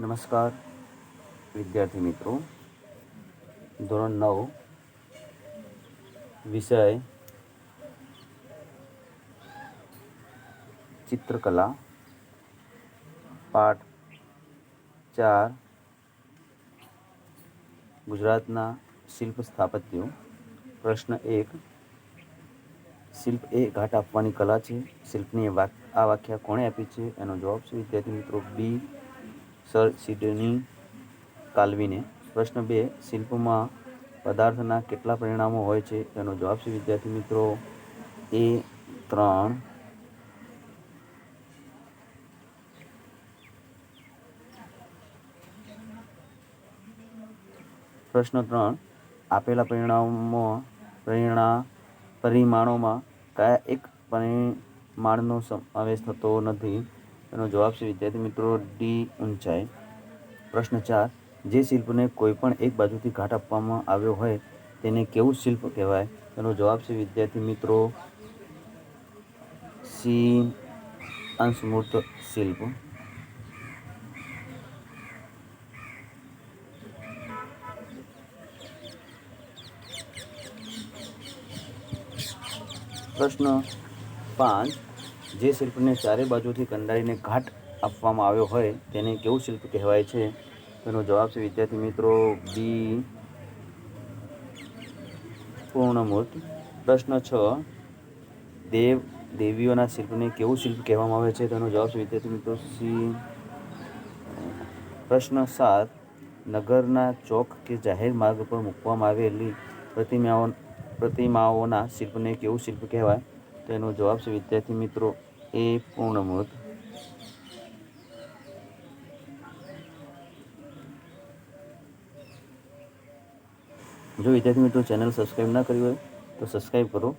નમસ્કાર વિદ્યાર્થી મિત્રો, ધોરણ 9 વિષય ચિત્રકલા પાઠ 4 ગુજરાતના શિલ્પ સ્થાપત્યો. પ્રશ્ન 1. શિલ્પ એ ઘાટ આપવાની કલા છે. શિલ્પની આ વ્યાખ્યા કોણે આપી છે? એનો જવાબ છે વિદ્યાર્થી મિત્રો બી. Sir Sydney કાલ્વિને. પ્રશ્ન 2. શિલ્પમાં પદાર્થના કેટલા પરિમાણો હોય છે? એનો જવાબ છે વિદ્યાર્થી મિત્રો એ 3. પ્રશ્ન 3. આપેલા પરિમાણોમાં કયા એક પરિમાણનો સમાવેશ થતો નથી? એનો જવાબ છે વિદ્યાર્થી મિત્રો ડી. ઊંચાઈ. પ્રશ્ન 4. જે શિલ્પને કોઈપણ એક બાજુથી ઘાટ આપવામાં આવ્યો હોય તેને કેવું શિલ્પ કહેવાય? એનો જવાબ છે વિદ્યાર્થી મિત્રો સી. અંશમૂર્ત શિલ્પ. પ્રશ્ન 5. જે શિલ્પને ચારે બાજુથી કંડારીને ઘાટ આપવામાં આવ્યો હોય તેને કેવું શિલ્પ કહેવાય છે? તેનો જવાબ છે વિદ્યાર્થી મિત્રો બી. પૂર્ણમૂર્ત. પ્રશ્ન 6. દેવીઓના શિલ્પને કેવું શિલ્પ કહેવામાં આવે છે? તેનો જવાબ છે વિદ્યાર્થી મિત્રો સી. પ્રશ્ન 7. નગરના ચોક કે જાહેર માર્ગ પર મૂકવામાં આવેલી પ્રતિમાઓના શિલ્પને કેવું શિલ્પ કહેવાય? તેનો જવાબ છે વિદ્યાર્થી મિત્રો એ. પૂર્ણમૂર્ત. જો વિદ્યાર્થી મિત્રો ચેનલ સબસ્ક્રાઈબ ના કરી હોય તો સબસ્ક્રાઈબ કરો